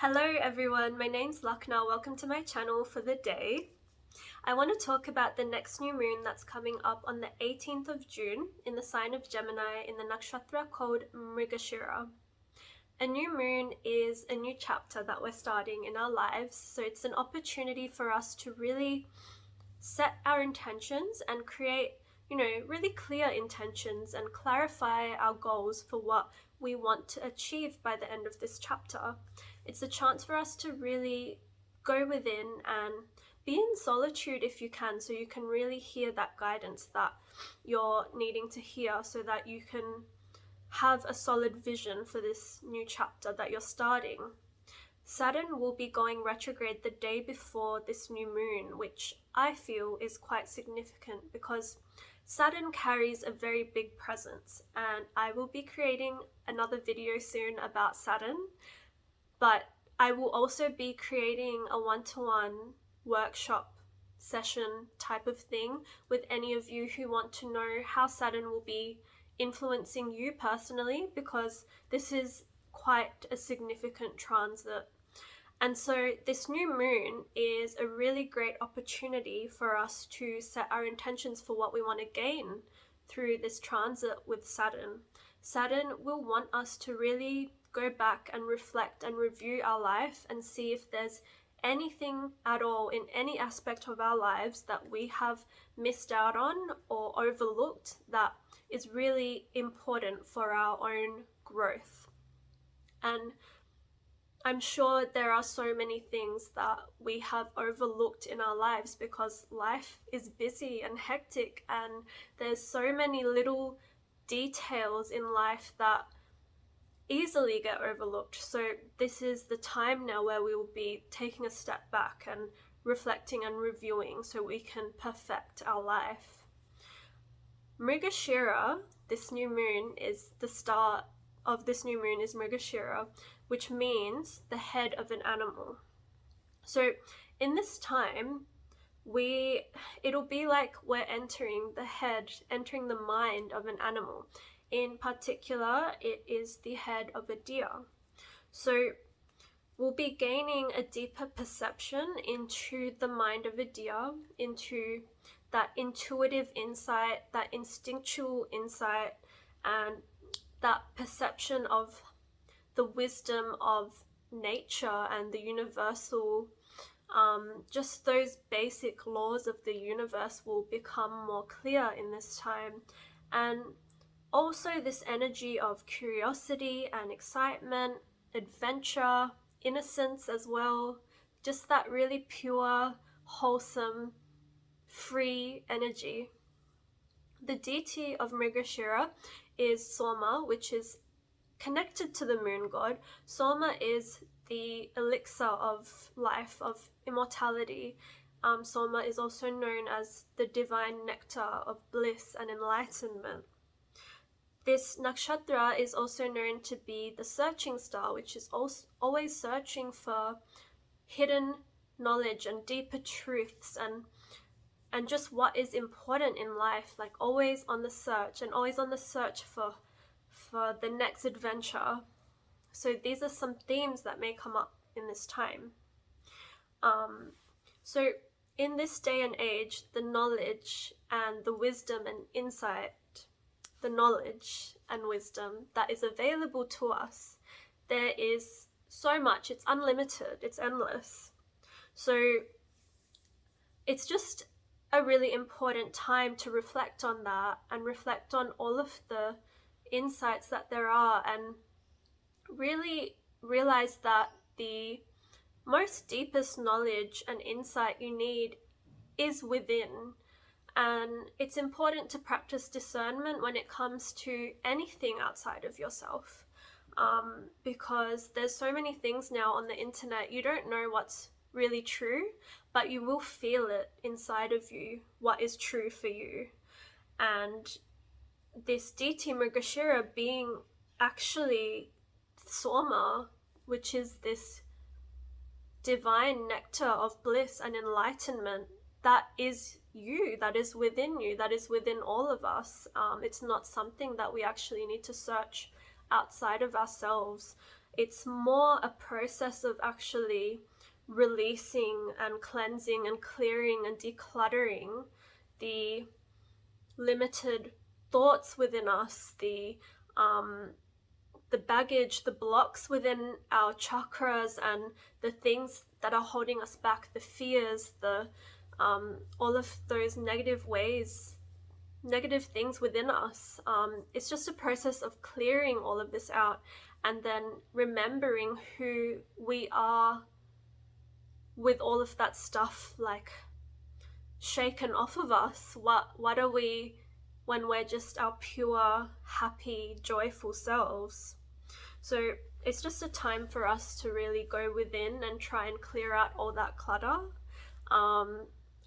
Hello everyone, my name's Luckna. Welcome to my channel for the day. I want to talk about the next new moon that's coming up on the 18th of June in the sign of Gemini in the nakshatra called Mrigashira. A new moon is a new chapter that we're starting in our lives, so it's an opportunity for us to really set our intentions and create, really clear intentions and clarify our goals for what we want to achieve by the end of this chapter. It's a chance for us to really go within and be in solitude if you can, so you can really hear that guidance that you're needing to hear so that you can have a solid vision for this new chapter that you're starting. Saturn will be going retrograde the day before this new moon, which I feel is quite significant because Saturn carries a very big presence, and I will be creating another video soon about Saturn, but I will also be creating a one-to-one workshop session type of thing with any of you who want to know how Saturn will be influencing you personally, because this is quite a significant transit. And so this new moon is a really great opportunity for us to set our intentions for what we want to gain through this transit with Saturn. Saturn will want us to really go back and reflect and review our life and see if there's anything at all in any aspect of our lives that we have missed out on or overlooked that is really important for our own growth. And I'm sure there are so many things that we have overlooked in our lives because life is busy and hectic, and there's so many little details in life that easily get overlooked. So this is the time now where we will be taking a step back and reflecting and reviewing so we can perfect our life. Mrigashira, this new moon, is the start of this new moon is Mrigashira, which means the head of an animal. So in this time, it'll be like we're entering the mind of an animal. In particular, it is the head of a deer. So we'll be gaining a deeper perception into the mind of a deer, into that intuitive insight, that instinctual insight, and that perception of the wisdom of nature and the universal, just those basic laws of the universe will become more clear in this time. And also this energy of curiosity and excitement, adventure, innocence as well, just that really pure, wholesome, free energy. The deity of Mrigashira is Soma, which is connected to the moon god. Soma is the elixir of life, of immortality. Soma is also known as the divine nectar of bliss and enlightenment. This nakshatra is also known to be the searching star, which is always searching for hidden knowledge and deeper truths and just what is important in life, like always on the search and always on the search for the next adventure. So these are some themes that may come up in this time. So in this day and age, the knowledge and the wisdom and insight, the knowledge and wisdom that is available to us, there is so much. It's unlimited, it's endless. So it's just a really important time to reflect on that and reflect on all of the insights that there are, and really realize that the most deepest knowledge and insight you need is within. And it's important to practice discernment when it comes to anything outside of yourself, because there's so many things now on the internet. You don't know what's really true, but you will feel it inside of you, what is true for you. And this deity Mrigashira being actually Soma, which is this divine nectar of bliss and enlightenment, that is you, that is within you, that is within all of us. It's not something that we actually need to search outside of ourselves. it's more a process of actually releasing and cleansing and clearing and decluttering the limited thoughts within us, the baggage, the blocks within our chakras, and the things that are holding us back, the fears, the all of those negative things within us. It's just a process of clearing all of this out and then remembering who we are with all of that stuff like shaken off of us. What are we when we're just our pure, happy, joyful selves? So it's just a time for us to really go within and try and clear out all that clutter.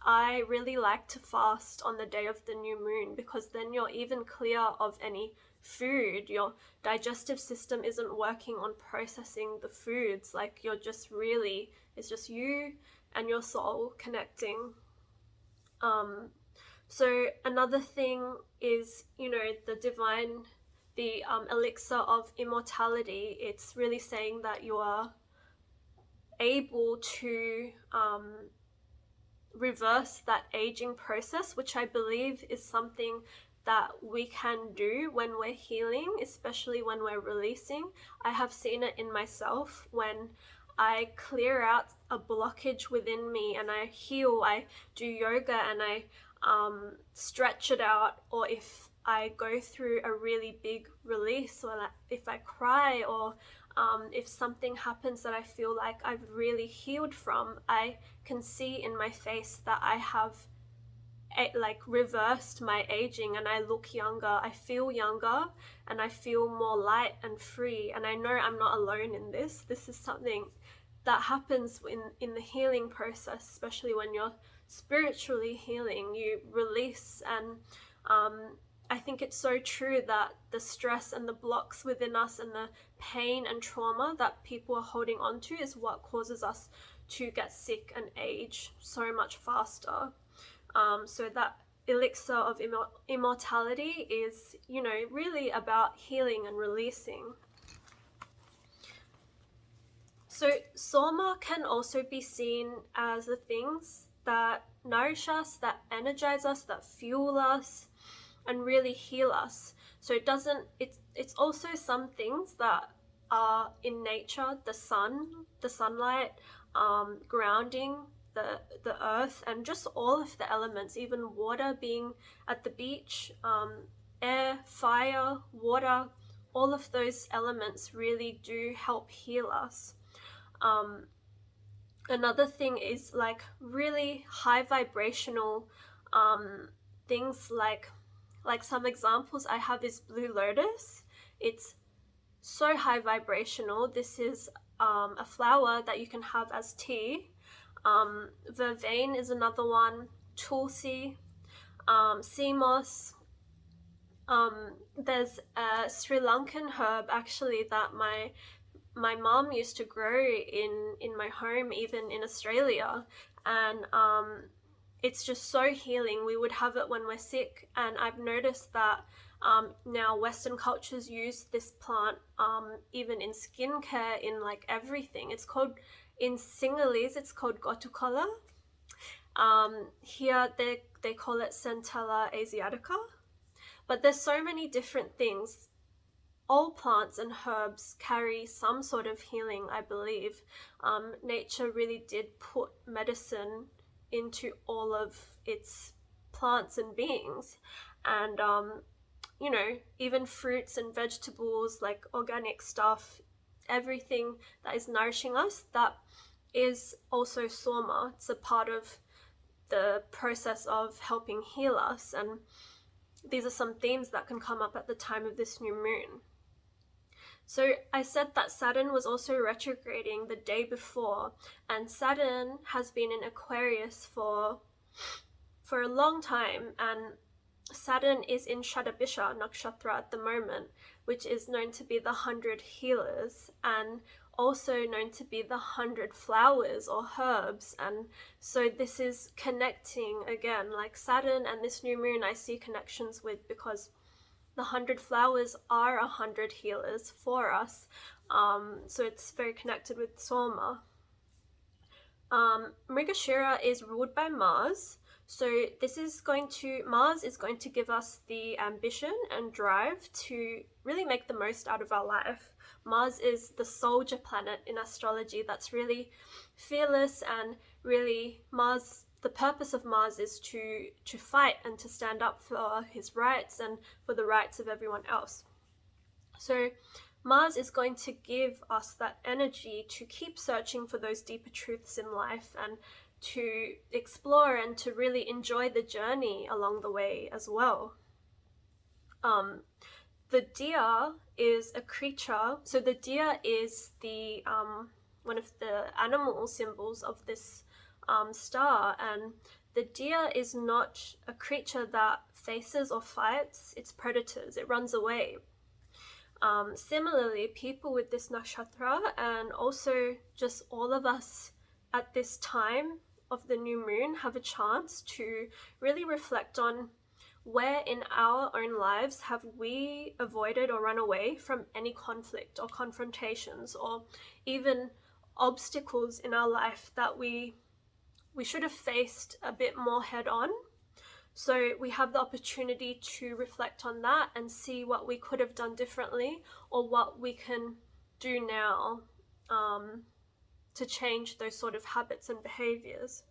I really like to fast on the day of the new moon, because then you're even clear of any food. Your digestive system isn't working on processing the foods. Like, you're just really, it's just you and your soul connecting. So another thing is, the elixir of immortality. It's really saying that you are able to reverse that aging process, which I believe is something that we can do when we're healing, especially when we're releasing. I have seen it in myself when I clear out a blockage within me and I heal. I do yoga and I stretch it out, or if I go through a really big release, or if I cry, or if something happens that I feel like I've really healed from, I can see in my face that I have reversed my aging, and I look younger, I feel younger, and I feel more light and free. And I know I'm not alone in this. This is something that happens in the healing process, especially when you're spiritually healing. You release, and I think it's so true that the stress and the blocks within us and the pain and trauma that people are holding on to is what causes us to get sick and age so much faster. So that elixir of immortality is, really about healing and releasing. So soma can also be seen as the things that nourish us, that energize us, that fuel us, and really heal us. So it's also some things that are in nature, the sunlight, grounding, the earth, and just all of the elements, even water, being at the beach, air, fire, water, all of those elements really do help heal us. Another thing is like really high vibrational things, like some examples I have is blue lotus. It's so high vibrational. This is a flower that you can have as tea. Vervain is another one. Tulsi, sea moss. There's a Sri Lankan herb actually that my mom used to grow in my home, even in Australia, and it's just so healing. We would have it when we're sick, and I've noticed that now Western cultures use this plant even in skincare, in like everything. It's called, in Sinhalese, it's called gotukola. Here they call it Centella asiatica. But there's so many different things. All plants and herbs carry some sort of healing, I believe. Nature really did put medicine into all of its plants and beings. And, even fruits and vegetables, like organic stuff, everything that is nourishing us, that is also soma. It's a part of the process of helping heal us. And these are some themes that can come up at the time of this new moon. So I said that Saturn was also retrograding the day before, and Saturn has been in Aquarius for a long time, and Saturn is in Shadabisha Nakshatra at the moment, which is known to be the 100 healers, and also known to be the 100 flowers or herbs. And so this is connecting again, like Saturn and this new moon I see connections with, because the 100 flowers are 100 healers for us. So it's very connected with Soma. Mrigashira is ruled by Mars. So Mars is going to give us the ambition and drive to really make the most out of our life. Mars is the soldier planet in astrology that's really fearless, and really the purpose of Mars is to fight and to stand up for his rights and for the rights of everyone else. So Mars is going to give us that energy to keep searching for those deeper truths in life, and to explore and to really enjoy the journey along the way as well. The deer is a creature. So the deer is the one of the animal symbols of this star, and the deer is not a creature that faces or fights its predators. It runs away. Similarly, people with this nakshatra, and also just all of us at this time of the new moon, have a chance to really reflect on where in our own lives have we avoided or run away from any conflict or confrontations, or even obstacles in our life that we should have faced a bit more head on. So we have the opportunity to reflect on that and see what we could have done differently, or what we can do now to change those sort of habits and behaviors.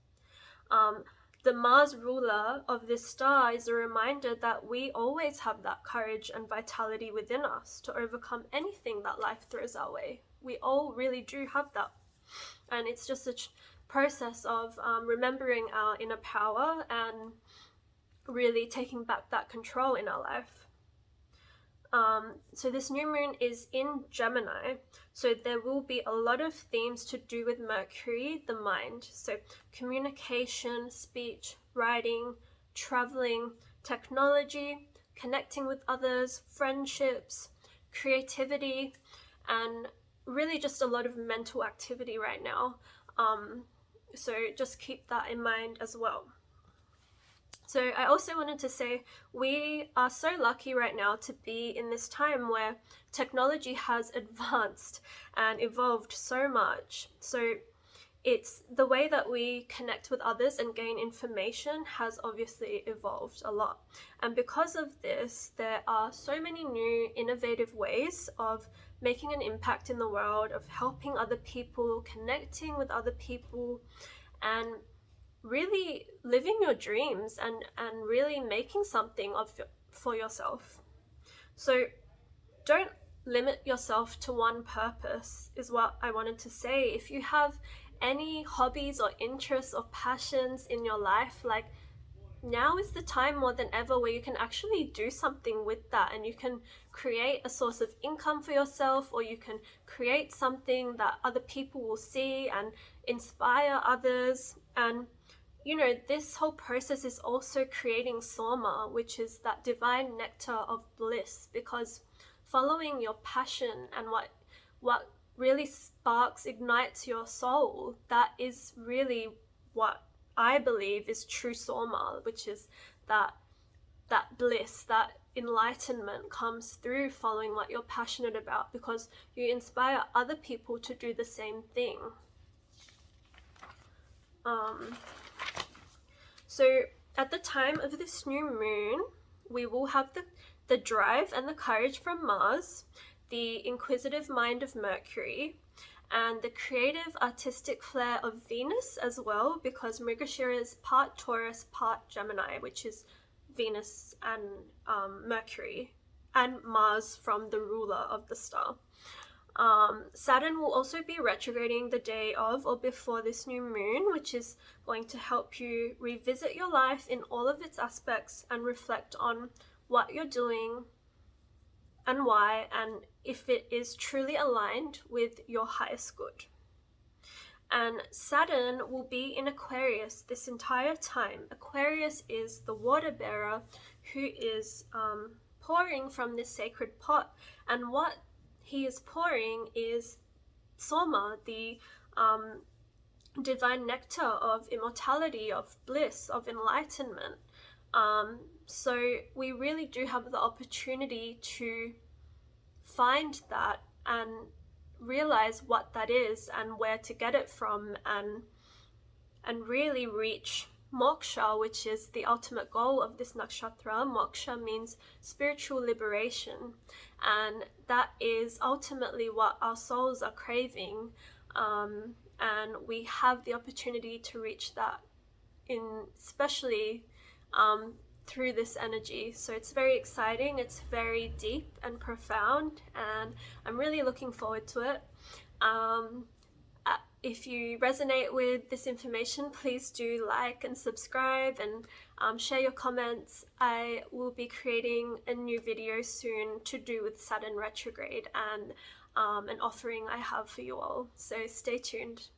The Mars ruler of this star is a reminder that we always have that courage and vitality within us to overcome anything that life throws our way. We all really do have that. And it's just a process of remembering our inner power and really taking back that control in our life. So this new moon is in Gemini, so there will be a lot of themes to do with Mercury, the mind. So communication, speech, writing, traveling, technology, connecting with others, friendships, creativity, and really just a lot of mental activity right now. So just keep that in mind as well. So I also wanted to say we are so lucky right now to be in this time where technology has advanced and evolved so much. So it's the way that we connect with others and gain information has obviously evolved a lot. And because of this, there are so many new innovative ways of making an impact in the world, of helping other people, connecting with other people, and really living your dreams and really making something for yourself. So don't limit yourself to one purpose, is what I wanted to say. If you have any hobbies or interests or passions in your life, like, now is the time more than ever where you can actually do something with that, and you can create a source of income for yourself, or you can create something that other people will see and inspire others. And this whole process is also creating Soma, which is that divine nectar of bliss, because following your passion and what really ignites your soul, that is really what I believe is true Soma, which is that bliss, that enlightenment comes through following what you're passionate about, because you inspire other people to do the same thing. So at the time of this new moon, we will have the drive and the courage from Mars, the inquisitive mind of Mercury, and the creative artistic flair of Venus as well, because Mrigashira is part Taurus, part Gemini, which is Venus and Mercury, and Mars from the ruler of the star. Saturn will also be retrograding the day of or before this new moon, which is going to help you revisit your life in all of its aspects and reflect on what you're doing and why, and if it is truly aligned with your highest good. And Saturn will be in Aquarius this entire time. Aquarius is the water bearer who is pouring from this sacred pot, and what he is pouring is Soma, the divine nectar of immortality, of bliss, of enlightenment. So we really do have the opportunity to find that and realize what that is and where to get it from, and really reach moksha, which is the ultimate goal of this nakshatra. Moksha means spiritual liberation, and that is ultimately what our souls are craving, and we have the opportunity to reach that, in especially through this energy. So it's very exciting, it's very deep and profound, and I'm really looking forward to it. If you resonate with this information, please do like and subscribe, and share your comments. I will be creating a new video soon to do with Saturn retrograde and an offering I have for you all. So stay tuned.